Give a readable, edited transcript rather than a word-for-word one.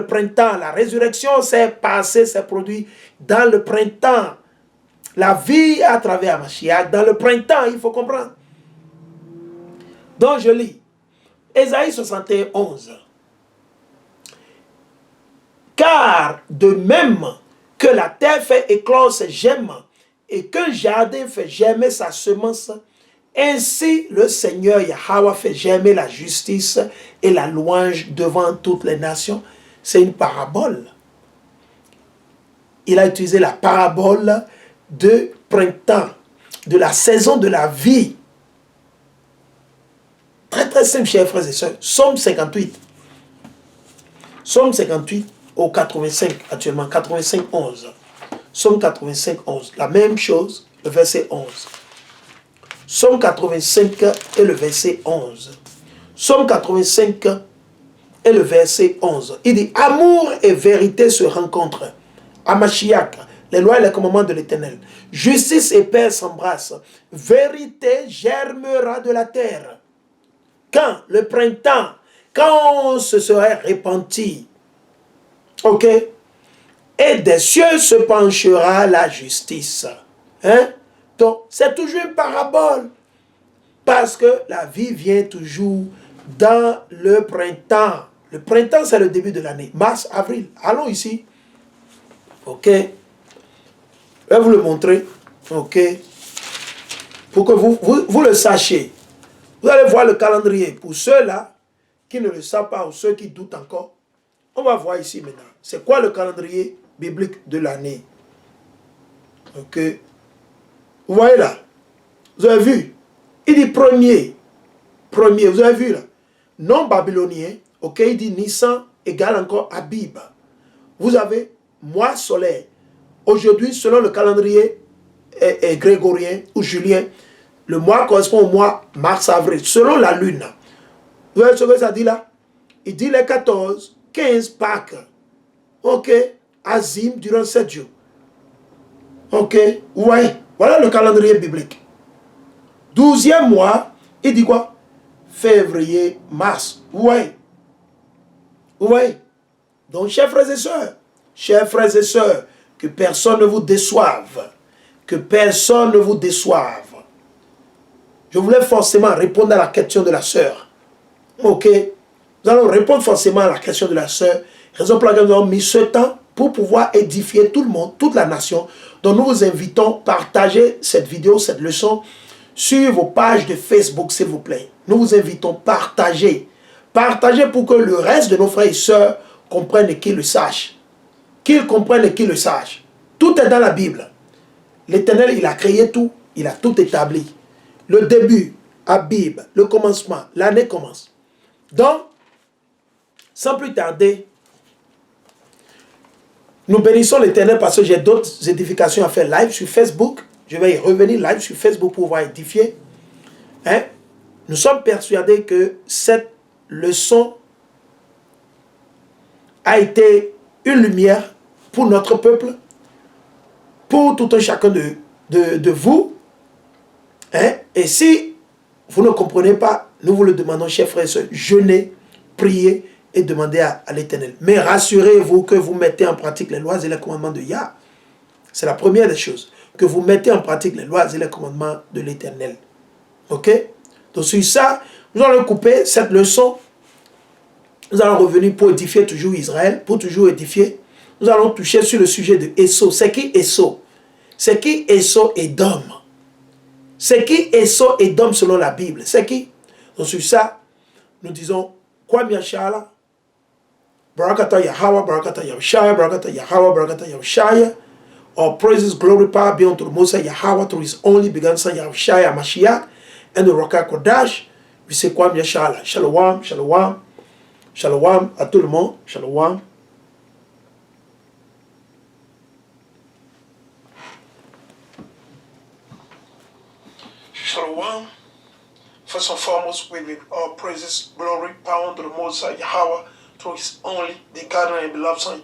le printemps. La résurrection s'est passée, s'est produite dans le printemps. La vie à travers Mashiach, dans le printemps, il faut comprendre. Donc je lis, Ésaïe 61:11. Car de même que la terre fait éclore ses gemmes et qu'un jardin fait germer sa semence, ainsi le Seigneur Yahweh fait germer la justice et la louange devant toutes les nations. C'est une parabole. Il a utilisé la parabole de printemps, de la saison de la vie. Très très simple, chers frères et sœurs. Psaume 58. Psaume 58 au 85 actuellement, 85:11. Psaume 85:11. La même chose, le verset 11. Psaume 85 et le verset 11. Psaume 85 et le verset 11. Il dit, amour et vérité se rencontrent. À Mashiach, les lois et les commandements de l'Éternel. Justice et paix s'embrassent. Vérité germera de la terre. Quand le printemps, quand on se serait repenti, ok, et des cieux se penchera la justice. Hein? Donc, c'est toujours une parabole. Parce que la vie vient toujours dans le printemps. Le printemps, c'est le début de l'année. Mars, avril. Allons ici. Ok. Je vais vous le montrer. Ok. Pour que vous le sachiez. Vous allez voir le calendrier. Pour ceux-là qui ne le savent pas ou ceux qui doutent encore, on va voir ici maintenant. C'est quoi le calendrier biblique de l'année? Ok. Vous voyez là? Vous avez vu? Il dit premier. Premier, vous avez vu là? Non babylonien. Ok, il dit Nissan égale encore Abib. Vous avez mois solaire. Aujourd'hui, selon le calendrier grégorien ou julien, le mois correspond au mois mars-avril, selon la lune. Vous voyez ce que ça dit là? Il dit les 14, 15 Pâques. Ok, Azim durant 7 jours. Ok, vous voyez? Voilà le calendrier biblique. 12e mois, il dit quoi? Février, mars. Vous voyez? Vous voyez? Donc, chers frères et sœurs, que personne ne vous déçoive. Que personne ne vous déçoive. Je voulais forcément répondre à la question de la sœur. Ok? Nous allons répondre forcément à la question de la sœur. Raison pour laquelle nous avons mis ce temps pour pouvoir édifier tout le monde, toute la nation. Donc nous vous invitons à partager cette vidéo, cette leçon sur vos pages de Facebook, s'il vous plaît. Nous vous invitons à partager. Partager pour que le reste de nos frères et sœurs comprennent et qu'ils le sachent. Qu'ils comprennent et qu'ils le sachent. Tout est dans la Bible. L'Éternel, il a créé tout. Il a tout établi. Le début, Abib, le commencement, l'année commence. Donc, sans plus tarder, nous bénissons l'Éternel parce que j'ai d'autres édifications à faire live sur Facebook. Je vais y revenir live sur Facebook pour pouvoir édifier. Hein? Nous sommes persuadés que cette leçon a été une lumière pour notre peuple, pour tout un chacun de vous. Hein? Et si vous ne comprenez pas, nous vous le demandons, chers frères et sœurs, jeûnez, priez et demandez à l'Éternel. Mais rassurez-vous que vous mettez en pratique les lois et les commandements de Yah. C'est la première des choses. Que vous mettez en pratique les lois et les commandements de l'Éternel. Ok? Donc sur ça, nous allons couper cette leçon. Nous allons revenir pour édifier toujours Israël, pour toujours édifier. Nous allons toucher sur le sujet de Esau. C'est qui Esau? C'est qui Esau Édom? C'est qui Esau Édom selon la Bible? C'est qui? Donc sur ça, nous disons, Kwam Yashala, Barakata Yahweh, Barakata Yahushua, Barakata Yahweh, Barakata Yahushua. All praises, glory, power be unto the Most High Yahweh through His only begotten Son Yahushua Mashiach and the Roka Kodash. We say Kwam Yashala. Shalom, shalom, shalom à tout le monde. Shalom. Shalom. First and foremost, we give all praises, glory, power unto the Most High Yahweh through His only begotten and beloved Son